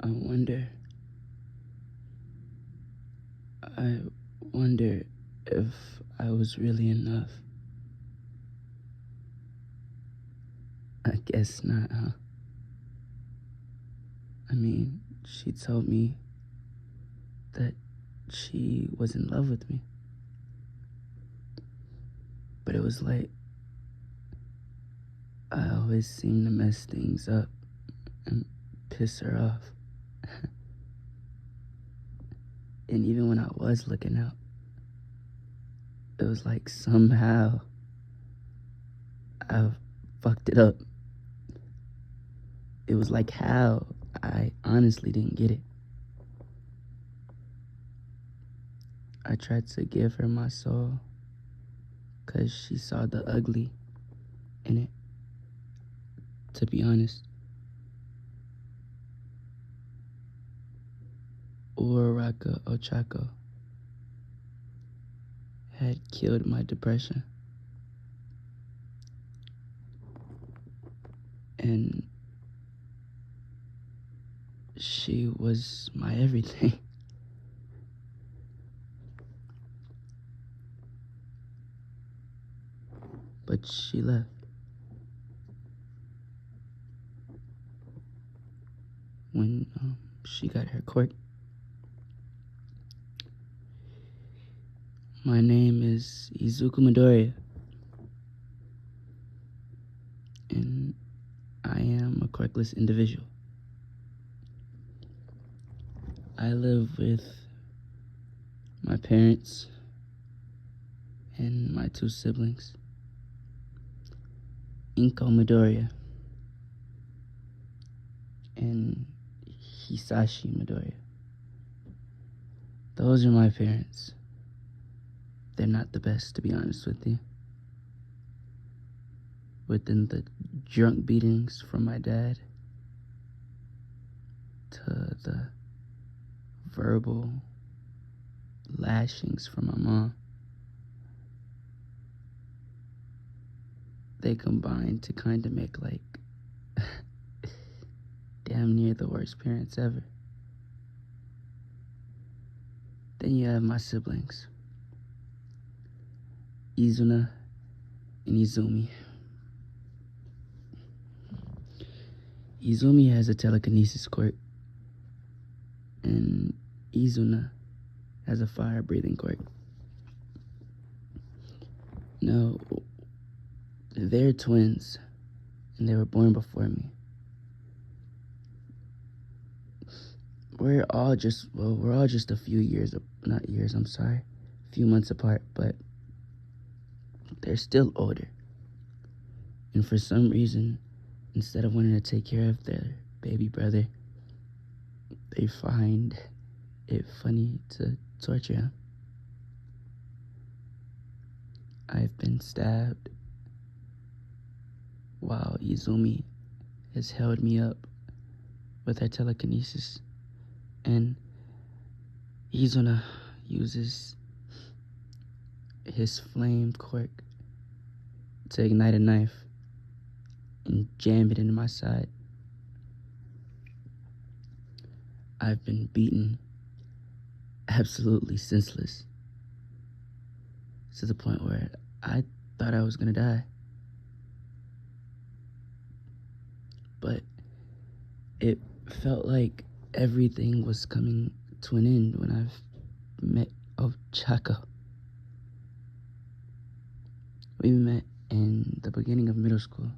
I wonder, I wonder if I was really enough. I guess not, huh? I mean, she told me that she was in love with me. But it was like, I always seemed to mess things up and piss her off. And even when I was looking out, it was like somehow I fucked it up. It was like how I honestly didn't get it. I tried to give her my soul because she saw the ugly in it, to be honest. Uraraka Ochako had killed my depression. And she was my everything. But she left. When she got her quirk. My name is Izuku Midoriya, and I am a quirkless individual. I live with my parents and my two siblings, Inko Midoriya and Hisashi Midoriya. Those are my parents. They're not the best, to be honest with you. Within the drunk beatings from my dad to the verbal lashings from my mom, they combine to kind of make like damn near the worst parents ever. Then you have my siblings, Izuna and Izumi. Izumi has a telekinesis quirk, and Izuna has a fire-breathing quirk. No, they're twins, and they were born before me. We're all just a few years, not years, I'm sorry, a few months apart, but they're still older. And for some reason, instead of wanting to take care of their baby brother, they find it funny to torture him. I've been stabbed while Izumi has held me up with her telekinesis, and Izuna uses his flame quirk to ignite a knife and jam it into my side. I've been beaten absolutely senseless to the point where I thought I was gonna die. But it felt like everything was coming to an end when I've met Ochako. We met in the beginning of middle school.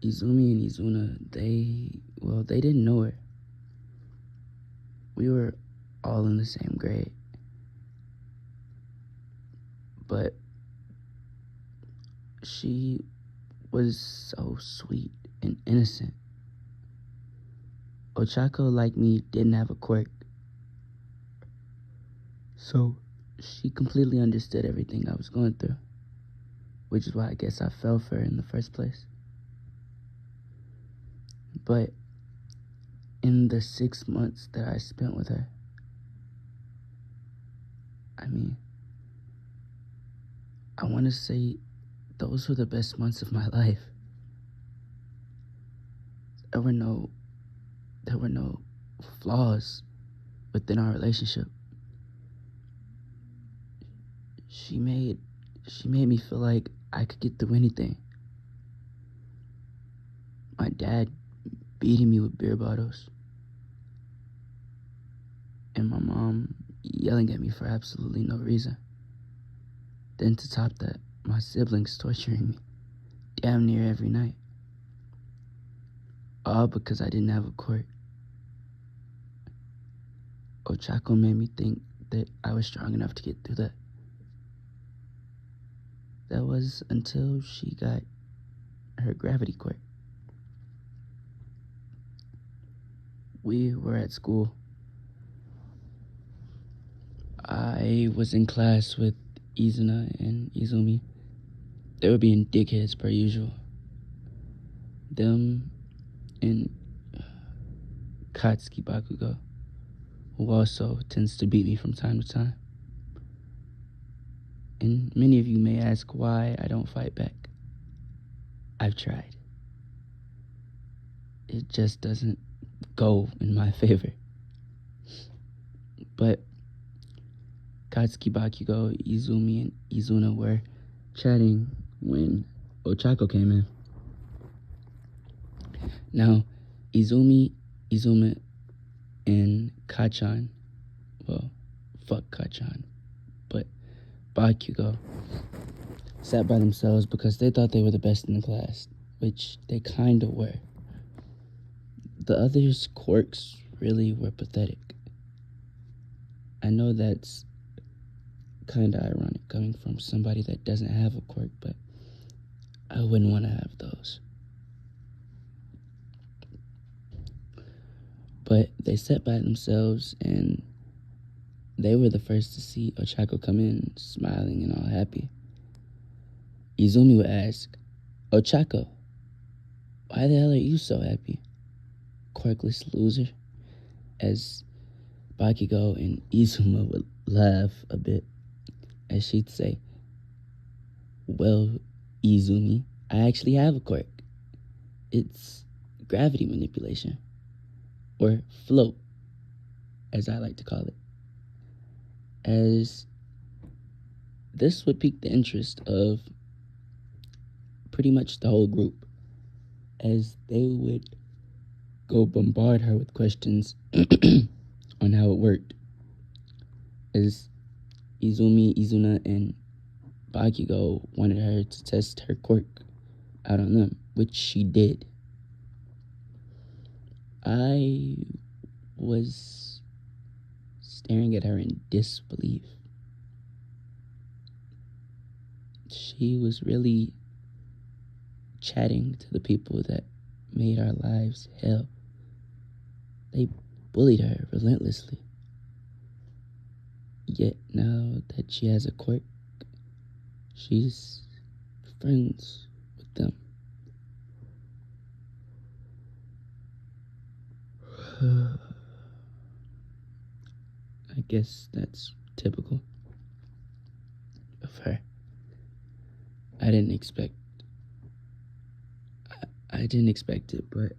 Izumi and Izuna, they didn't know her. We were all in the same grade. But she was so sweet and innocent. Ochako, like me, didn't have a quirk. So she completely understood everything I was going through, which is why I guess I fell for her in the first place. But in the 6 months that I spent with her, I mean, I want to say those were the best months of my life. there were no flaws within our relationship. She made me feel like I could get through anything. My dad beating me with beer bottles, and my mom yelling at me for absolutely no reason. Then to top that, my siblings torturing me damn near every night. All because I didn't have a court. Ochako made me think that I was strong enough to get through that. That was until she got her gravity court. We were at school. I was in class with Izuna and Izumi. They were being dickheads per usual. Them and Katsuki Bakugo, who also tends to beat me from time to time. And many of you may ask why I don't fight back. I've tried. It just doesn't go in my favor. But Katsuki Bakugo, Izumi, and Izuna were chatting when Ochako came in. Now, Izumi, Izuma, and Kachan, well, fuck Kachan, but Bakugo sat by themselves because they thought they were the best in the class, which they kinda were. The others' quirks really were pathetic. I know that's kinda ironic coming from somebody that doesn't have a quirk, but I wouldn't want to have those. But they sat by themselves, and they were the first to see Ochako come in, smiling and all happy. Izumi would ask, Ochako, why the hell are you so happy? Quirkless loser. As Bakugo and Izuma would laugh a bit, as she'd say, well, Izumi, I actually have a quirk. It's gravity manipulation. Or float, as I like to call it. As this would pique the interest of pretty much the whole group, as they would go bombard her with questions on how it worked. As Izumi, Izuna, and Bakugo wanted her to test her quirk out on them, which she did. I was staring at her in disbelief. She was really chatting to the people that made our lives hell. They bullied her relentlessly. Yet now that she has a quirk, she's friends with them. I guess that's typical of her. I didn't expect it, but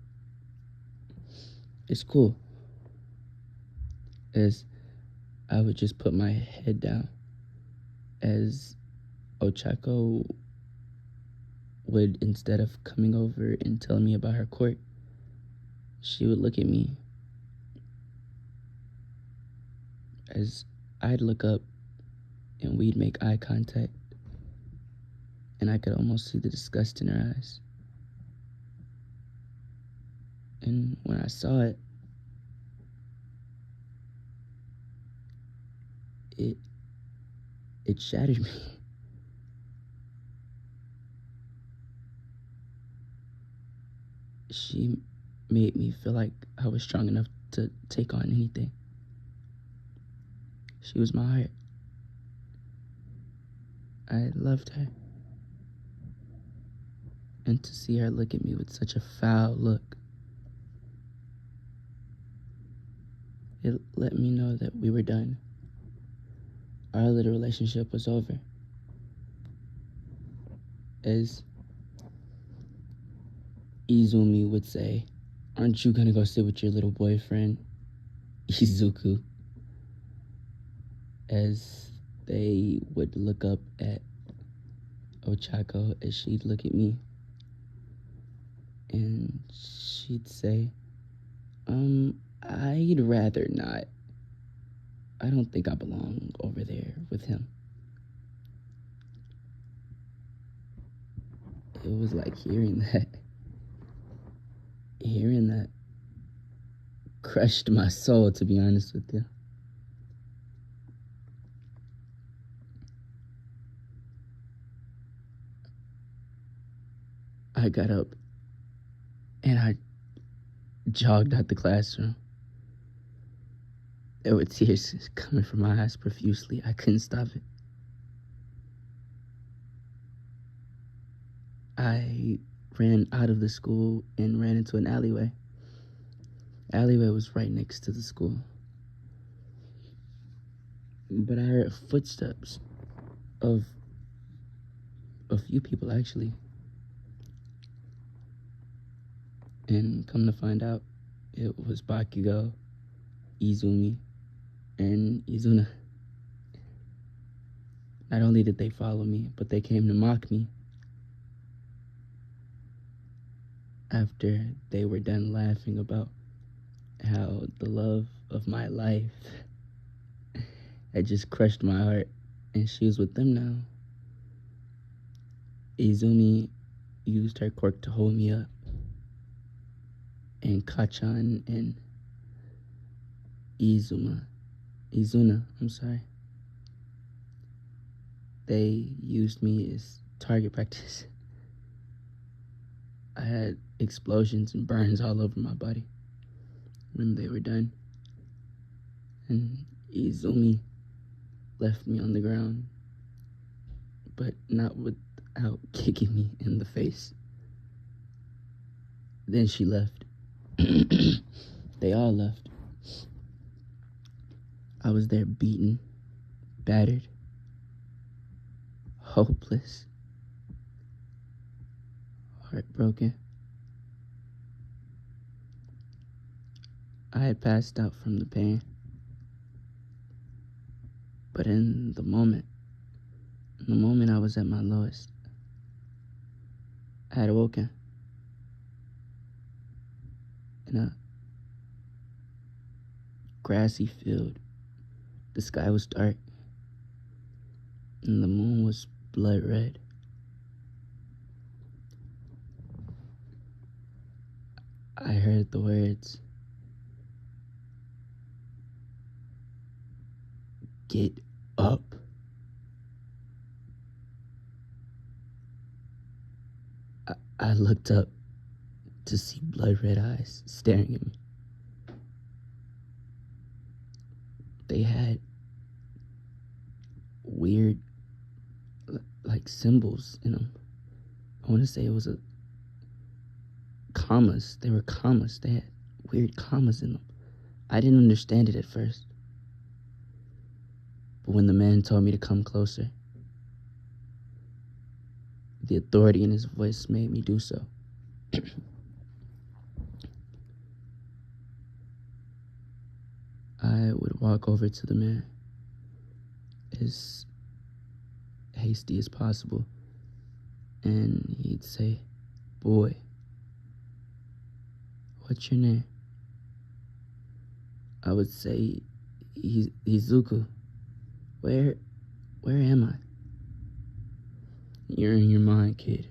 it's cool. As I would just put my head down, as Ochako would, instead of coming over and telling me about her quirk, she would look at me. As I'd look up and we'd make eye contact, and I could almost see the disgust in her eyes. And when I saw it, it shattered me. She made me feel like I was strong enough to take on anything. She was my heart. I loved her. And to see her look at me with such a foul look, it let me know that we were done. Our little relationship was over. As Izumi would say, aren't you gonna go sit with your little boyfriend, Izuku? As they would look up at Ochako, as she'd look at me, and she'd say, I'd rather not. I don't think I belong over there with him. It was like hearing that crushed my soul, to be honest with you. I got up and I jogged out the classroom. There were tears coming from my eyes profusely. I couldn't stop it. I ran out of the school and ran into an alleyway. Alleyway was right next to the school. But I heard footsteps of a few people, actually. And come to find out, it was Bakugo, Izumi, and Izuna. Not only did they follow me, but they came to mock me. After they were done laughing about how the love of my life had just crushed my heart, and she was with them now. Izumi used her quirk to hold me up, and Kachan and Izuna, they used me as target practice. I had explosions and burns all over my body when they were done. And Izumi left me on the ground, but not without kicking me in the face. Then she left. They all left. I was there beaten, battered, hopeless, heartbroken. I had passed out from the pain. But in the moment I was at my lowest, I had awoken in a grassy field. The sky was dark, and the moon was blood red. I heard the words, "Get up." I looked up to see blood red eyes staring at me. They had weird, like, symbols in them. I want to say it was commas. They were commas. They had weird commas in them. I didn't understand it at first. But when the man told me to come closer, the authority in his voice made me do so. I would walk over to the man as hasty as possible, and he'd say, "Boy, what's your name?" I would say, "Izuku. Where am I?" "You're in your mind, kid.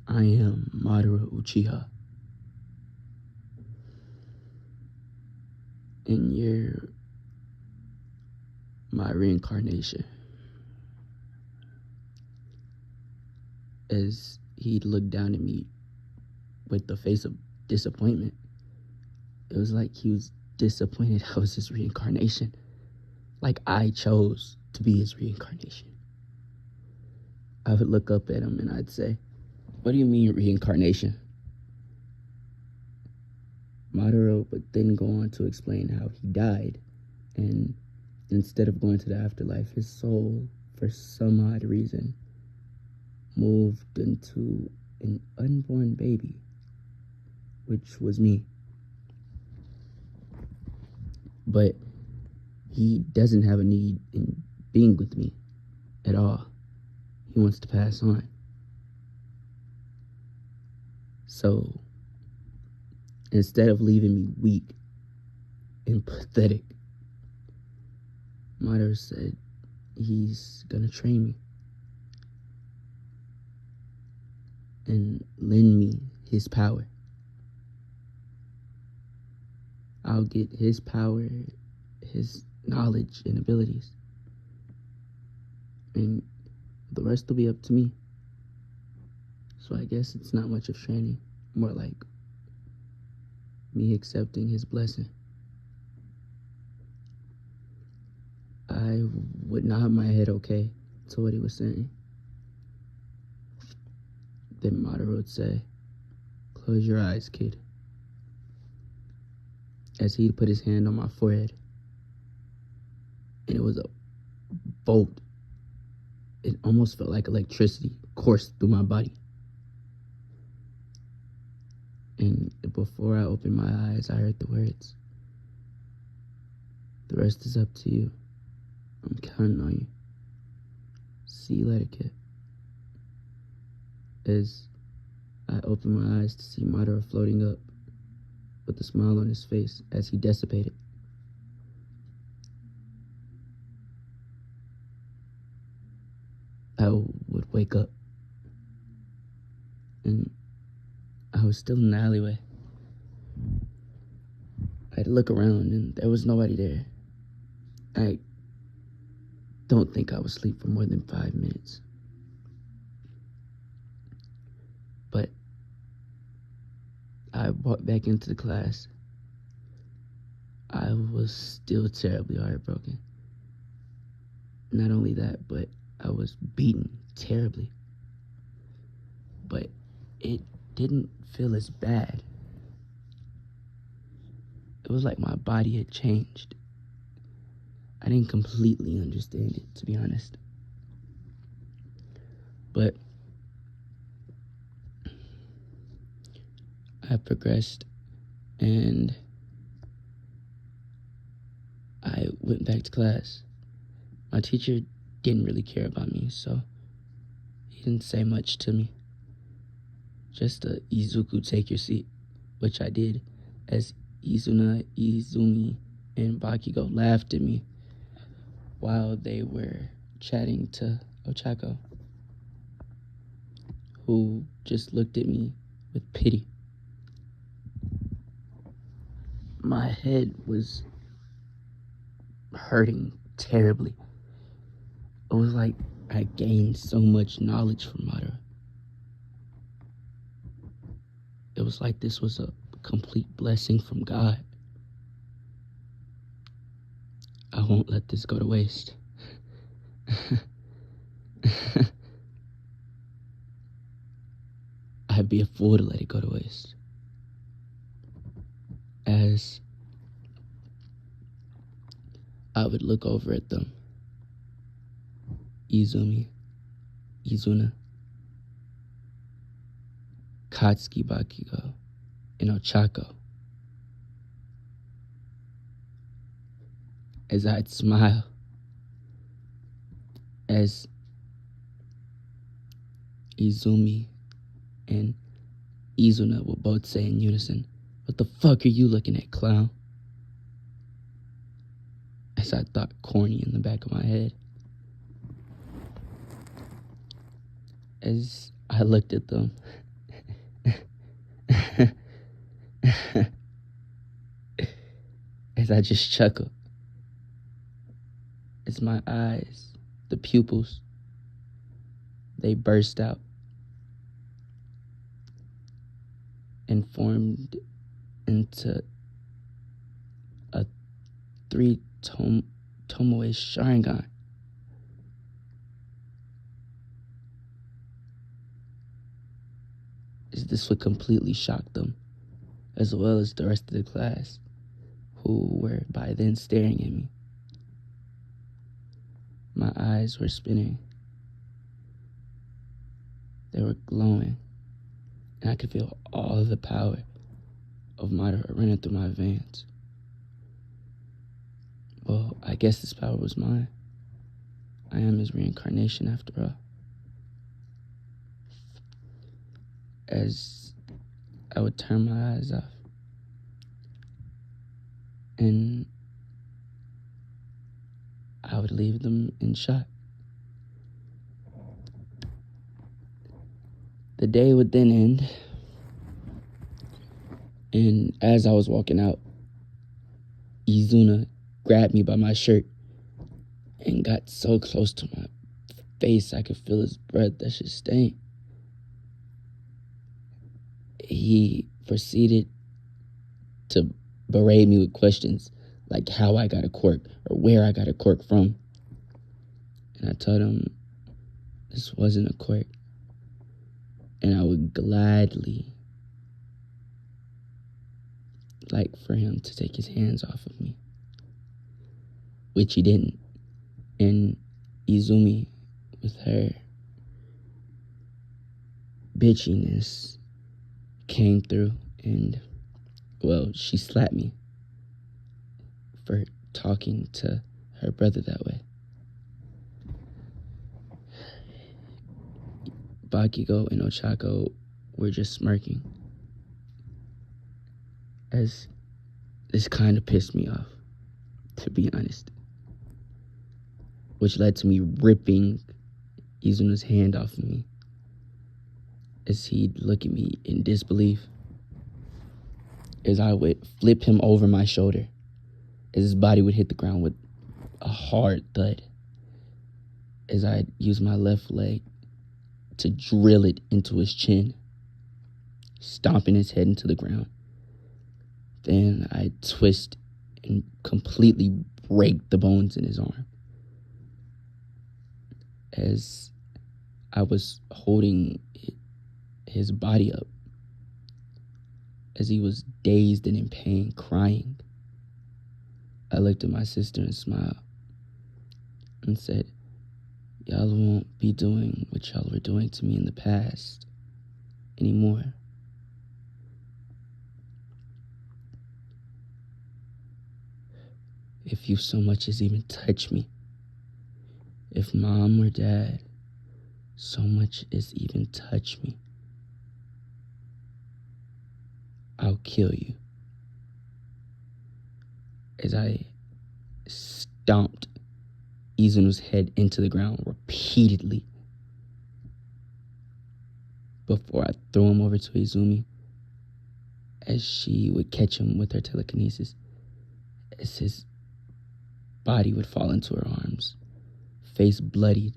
I am Madara Uchiha. And you're my reincarnation." As he'd look down at me with the face of disappointment, it was like he was disappointed I was his reincarnation. Like I chose to be his reincarnation. I would look up at him and I'd say, "What do you mean reincarnation?" Madara would then go on to explain how he died, and instead of going to the afterlife, his soul, for some odd reason, moved into an unborn baby which was me. But he doesn't have a need in being with me at all. He wants to pass on. So instead of leaving me weak and pathetic, Madara said he's gonna train me and lend me his power. I'll get his power, his knowledge and abilities, and the rest will be up to me. So I guess it's not much of training, more like me accepting his blessing. I would nod my head okay to what he was saying. Then Madara would say, "Close your eyes, kid," as he'd put his hand on my forehead. And it was a bolt. It almost felt like electricity coursed through my body. And before I opened my eyes, I heard the words, "The rest is up to you. I'm counting on you. See you later, kid." As I opened my eyes to see Madara floating up with a smile on his face as he dissipated. I would wake up, and I was still in the alleyway. I'd look around, and there was nobody there. I don't think I was asleep for more than 5 minutes. But I walked back into the class. I was still terribly heartbroken. Not only that, but I was beaten terribly. But it didn't feel as bad. It was like my body had changed. I didn't completely understand it, to be honest. But I progressed, and I went back to class. My teacher didn't really care about me, so he didn't say much to me. Just a "Izuku, take your seat," which I did, as Izuna, Izumi, and Bakugo laughed at me while they were chatting to Ochako, who just looked at me with pity. My head was hurting terribly. It was like I gained so much knowledge from Madara. It was like this was a complete blessing from God. I won't let this go to waste. I'd be a fool to let it go to waste. As I would look over at them, Izumi, Izuna, Katsuki, Bakugo, and Ochako, as I'd smile, as Izumi and Izuna will both say in unison, "What the fuck are you looking at, clown?" As I thought corny in the back of my head. As I looked at them, as I just chuckled, as my eyes, the pupils, they burst out and formed into a 3 Tomoe Sharingan. As this would completely shock them, as well as the rest of the class, who were by then staring at me. My eyes were spinning. They were glowing, and I could feel all of the power of Madara running through my veins. Well, I guess this power was mine. I am his reincarnation after all. As I would turn my eyes off, and I would leave them in shock. The day would then end, and as I was walking out, Izuna grabbed me by my shirt and got so close to my face I could feel his breath that should stain. He proceeded to berate me with questions like how I got a quirk or where I got a quirk from. And I told him this wasn't a quirk, and I would gladly like for him to take his hands off of me, which he didn't. And Izumi, with her bitchiness, came through and, well, she slapped me for talking to her brother that way. Bakugo and Ochako were just smirking, as this kind of pissed me off, to be honest, which led to me ripping Izuna's hand off of me as he'd look at me in disbelief, as I would flip him over my shoulder, as his body would hit the ground with a hard thud, as I'd use my left leg to drill it into his chin, stomping his head into the ground. Then I'd twist and completely break the bones in his arm, as I was holding his body up, as he was dazed and in pain, crying. I looked at my sister and smiled and said, "Y'all won't be doing what y'all were doing to me in the past anymore." If you so much as even touch me, if mom or dad so much as even touch me, I'll kill you. As I stomped Izunu's head into the ground repeatedly before I threw him over to Izumi, as she would catch him with her telekinesis, as his body would fall into her arms, face bloodied,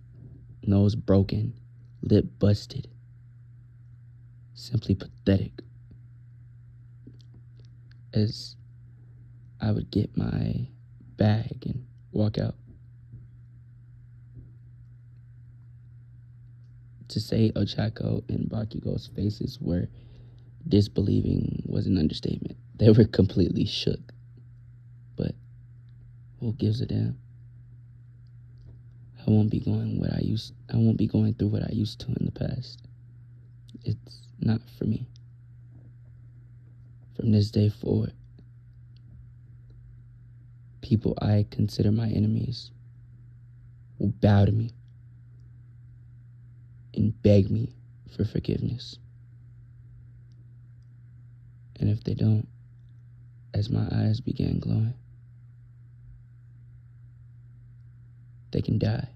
nose broken, lip busted, simply pathetic. As I would get my bag and walk out. To say Ochako and Bakugo's faces were disbelieving was an understatement. They were completely shook. But who gives a damn? I won't be going through what I used to in the past. It's not for me. From this day forward, people I consider my enemies will bow to me and beg me for forgiveness. And if they don't, as my eyes began glowing, they can die.